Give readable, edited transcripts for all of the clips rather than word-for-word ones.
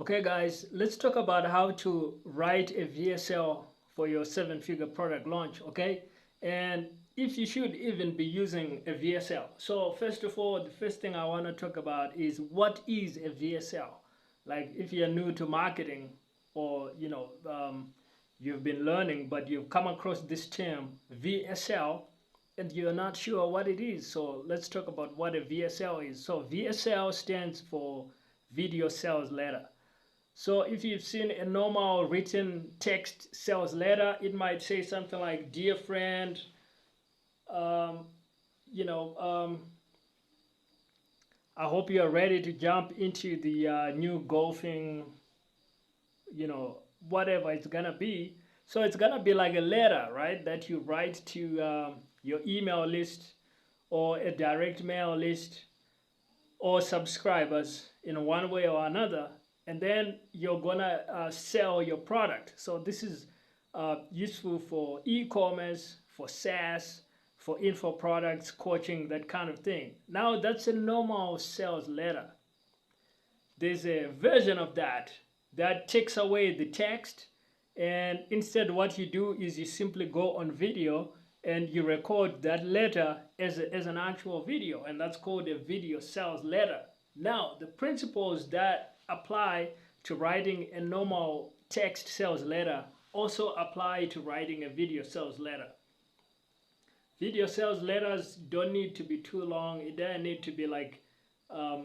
Okay guys, let's talk about how to write a VSL for your 7-figure product launch, okay? And if you should even be using a VSL. So first of all, the first thing I want to talk about is what is a VSL? Like if you're new to marketing or you've been learning but you've come across this term VSL and you're not sure what it is. So let's talk about what a VSL is. So VSL stands for video sales letter. So if you've seen a normal written text sales letter, it might say something like, "Dear friend, um, you know, I hope you are ready to jump into the new golfing, whatever it's gonna be." So it's gonna be like a letter, right, that you write to your email list or a direct mail list or subscribers in one way or another, and then you're gonna sell your product. So this is useful for e-commerce, for SaaS, for info products, coaching, that kind of thing. Now that's a normal sales letter. There's a version of that that takes away the text, and instead what you do is you simply go on video and you record that letter as an actual video, and that's called a video sales letter. Now, the principles that apply to writing a normal text sales letter also apply to writing a video sales letter. Video sales letters don't need to be too long. It doesn't need to be like, a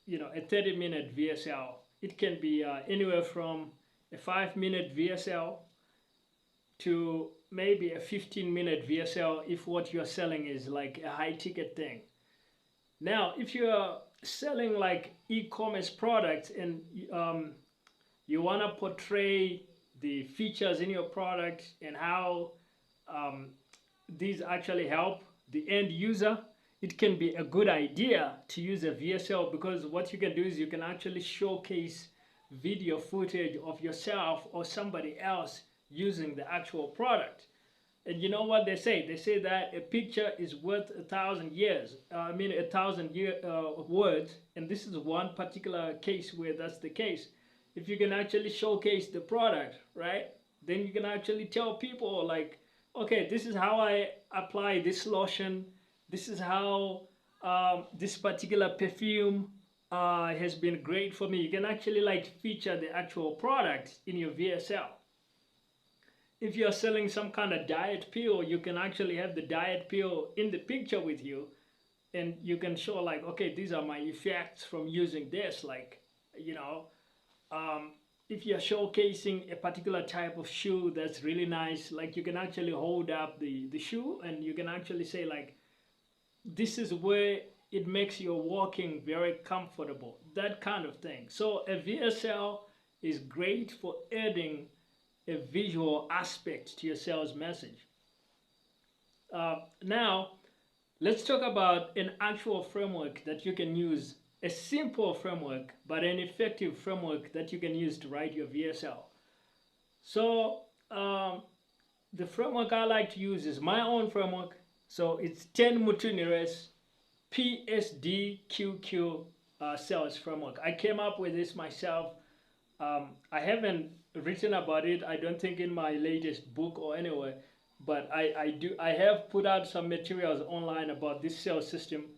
30-minute VSL. It can be anywhere from a 5-minute VSL to maybe a 15-minute VSL if what you're selling is like a high-ticket thing. Now, if you're selling like e-commerce products and you want to portray the features in your product and how these actually help the end user, it can be a good idea to use a VSL, because what you can do is you can actually showcase video footage of yourself or somebody else using the actual product. And you know what they say? They say that a picture is worth 1,000 years. 1,000 words. And this is one particular case where that's the case. If you can actually showcase the product, right, then you can actually tell people like, okay, this is how I apply this lotion. This is how this particular perfume has been great for me. You can actually like feature the actual product in your VSL. If you're selling some kind of diet pill, you can actually have the diet pill in the picture with you, and you can show like, okay, these are my effects from using this. Like, if you're showcasing a particular type of shoe that's really nice, like you can actually hold up the shoe and you can actually say like, this is where it makes your walking very comfortable, that kind of thing. So a VSL is great for adding a visual aspect to your sales message. Now, let's talk about an actual framework that you can use, a simple framework, but an effective framework that you can use to write your VSL. So the framework I like to use is my own framework. So it's 10 Mutunhire's PSD-QQ sales framework. I came up with this myself. I haven't written about it, I don't think, in my latest book or anywhere, but I have put out some materials online about this sales system,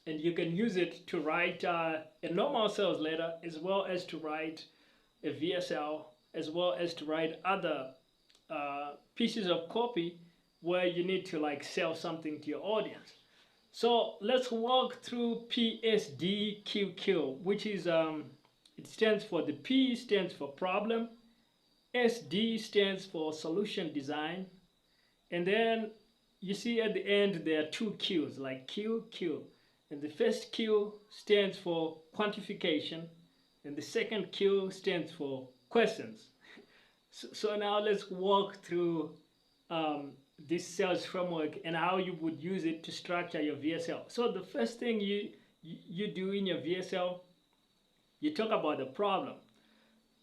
and you can use it to write a normal sales letter, as well as to write a VSL, as well as to write other pieces of copy where you need to like sell something to your audience. So let's walk through PSD-QQ, which is it stands for, the P stands for problem, SD stands for solution design, and then you see at the end there are two Q's, like QQ. And the first Q stands for quantification, and the second Q stands for questions. So now let's walk through this sales framework and how you would use it to structure your VSL. So the first thing you do in your VSL, you talk about the problem.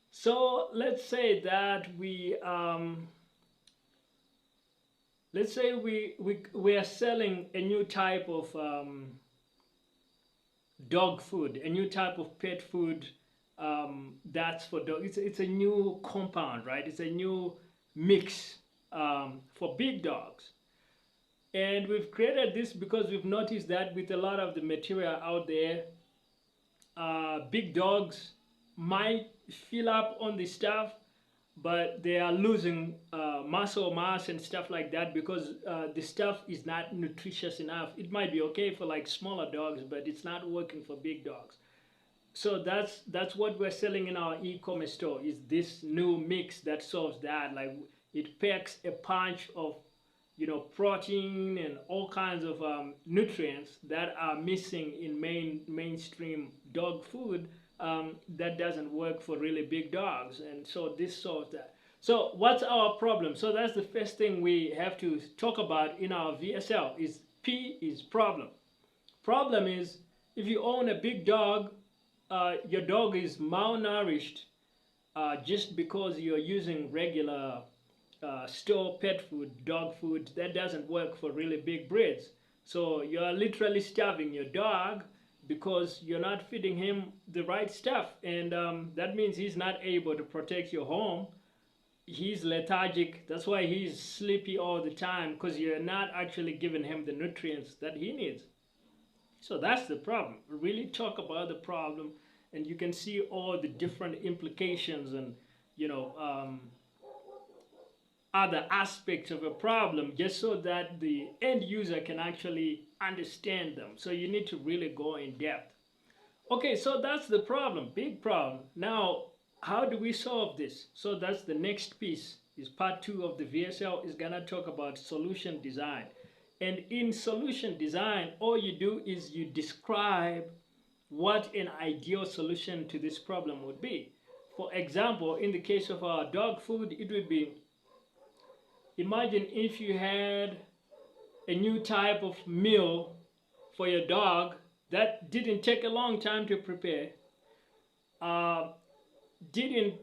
So let's say that we are selling a new type of dog food, a new type of pet food that's for dog. It's a new compound, right? It's a new mix for big dogs. And we've created this because we've noticed that with a lot of the material out there, big dogs might fill up on the stuff, but they are losing muscle mass and stuff like that because the stuff is not nutritious enough. It might be okay for like smaller dogs, but it's not working for big dogs. So that's what we're selling in our e-commerce store, is this new mix that solves that. Like, it packs a punch of, you know, protein and all kinds of nutrients that are missing in mainstream dog food, that doesn't work for really big dogs. And so this solves that. So what's our problem? So that's the first thing we have to talk about in our VSL, is P is problem. Problem is, if you own a big dog, your dog is malnourished just because you're using regular store pet food, dog food. That doesn't work for really big breeds. So you're literally starving your dog because you're not feeding him the right stuff, and that means he's not able to protect your home. He's lethargic. That's why he's sleepy all the time, because you're not actually giving him the nutrients that he needs. So that's the problem. Really talk about the problem, and you can see all the different implications and, you know, other aspects of a problem, just so that the end user can actually understand them. So you need to really go in depth. Okay, so that's the problem, big problem. Now, how do we solve this? So that's the next piece, is part 2 of the VSL, is gonna talk about solution design. And in solution design, all you do is you describe what an ideal solution to this problem would be. For example, in the case of our dog food, it would be, imagine if you had a new type of meal for your dog that didn't take a long time to prepare, didn't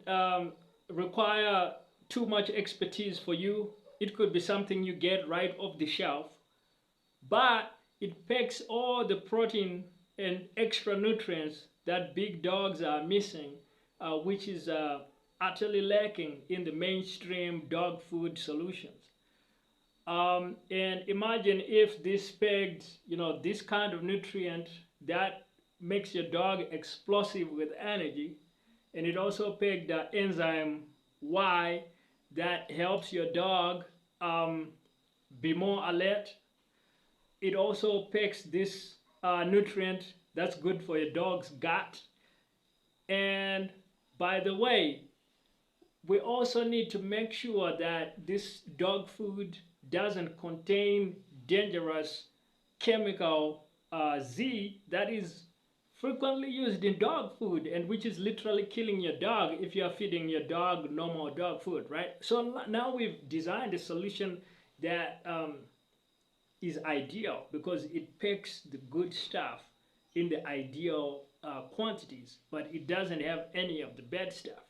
require too much expertise for you. It could be something you get right off the shelf, but it packs all the protein and extra nutrients that big dogs are missing, which is utterly lacking in the mainstream dog food solutions. And imagine if this pegged, you know, this kind of nutrient that makes your dog explosive with energy, and it also pegged the enzyme Y that helps your dog be more alert. It also packs this nutrient that's good for your dog's gut. And by the way, we also need to make sure that this dog food doesn't contain dangerous chemical Z that is frequently used in dog food, and which is literally killing your dog if you are feeding your dog normal dog food, right? So now we've designed a solution that is ideal, because it picks the good stuff in the ideal quantities, but it doesn't have any of the bad stuff.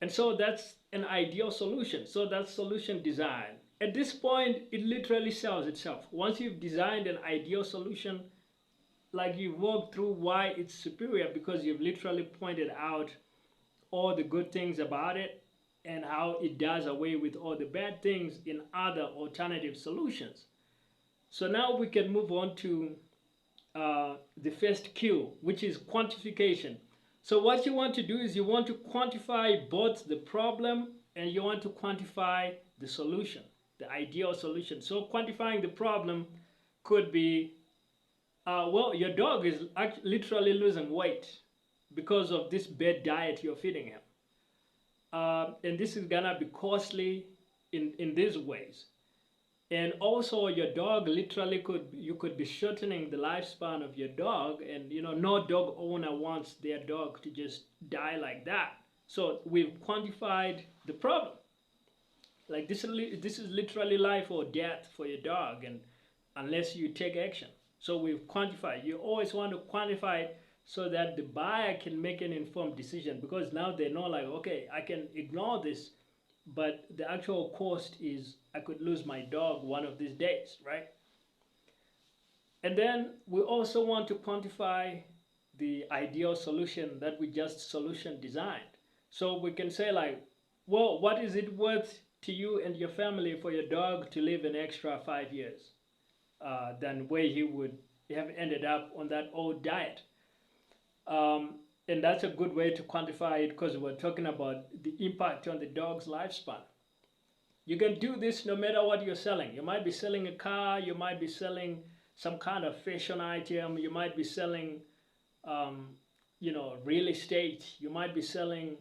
And so that's an ideal solution. So that's solution design. At this point, it literally sells itself. Once you've designed an ideal solution, like, you walk through why it's superior, because you've literally pointed out all the good things about it and how it does away with all the bad things in other alternative solutions. So now we can move on to the first Q, which is quantification. So what you want to do is you want to quantify both the problem and you want to quantify the solution, the ideal solution. So quantifying the problem could be, well, your dog is literally losing weight because of this bad diet you're feeding him. And this is gonna be costly in these ways. And also your dog literally you could be shortening the lifespan of your dog, and you know, no dog owner wants their dog to just die like that. So we've quantified the problem. Like, this is literally life or death for your dog, and unless you take action. So we've quantified. You always want to quantify it so that the buyer can make an informed decision, because now they know, like, okay, I can ignore this, but the actual cost is I could lose my dog one of these days, right? And then we also want to quantify the ideal solution that we just solution designed. So we can say like, well, what is it worth to you and your family for your dog to live an extra 5 years than where he would have ended up on that old diet? And that's a good way to quantify it, because we're talking about the impact on the dog's lifespan. You can do this no matter what you're selling. You might be selling a car, you might be selling some kind of fashion item, you might be selling real estate, you might be selling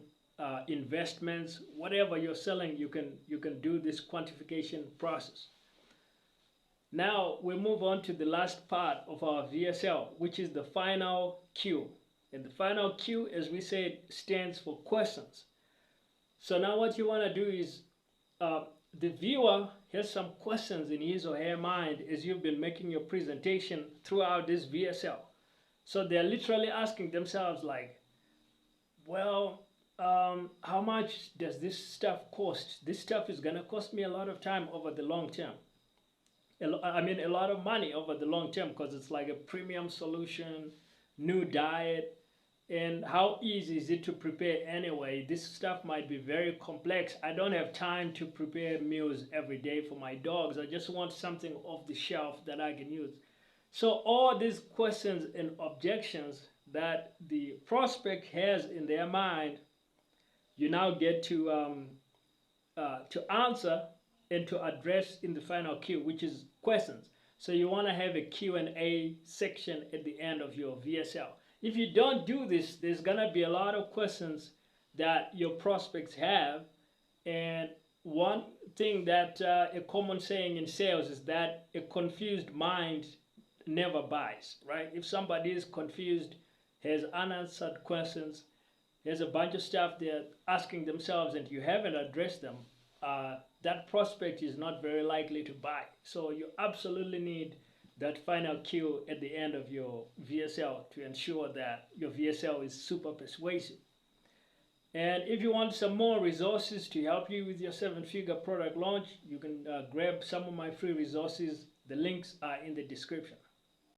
investments. Whatever you're selling, you can do this quantification process. Now we move on to the last part of our VSL, which is the final Q. And the final Q, as we said, stands for questions. So now what you want to do is the viewer has some questions in his or her mind as you've been making your presentation throughout this VSL. So they're literally asking themselves like, well, how much does this stuff cost? This stuff is going to cost me a lot of time over the long term. I mean, a lot of money over the long term, because it's like a premium solution, new diet. And how easy is it to prepare anyway? This stuff might be very complex. I don't have time to prepare meals every day for my dogs. I just want something off the shelf that I can use. So all these questions and objections that the prospect has in their mind, you now get to answer and to address in the final Q, which is questions. So you want to have a Q&A section at the end of your VSL. If you don't do this, there's going to be a lot of questions that your prospects have. And one thing that a common saying in sales is that a confused mind never buys, right? If somebody is confused, has unanswered questions, there's a bunch of stuff they're asking themselves and you haven't addressed them, that prospect is not very likely to buy. So you absolutely need that final Q at the end of your VSL to ensure that your VSL is super persuasive. And if you want some more resources to help you with your 7-figure product launch, you can grab some of my free resources. The links are in the description.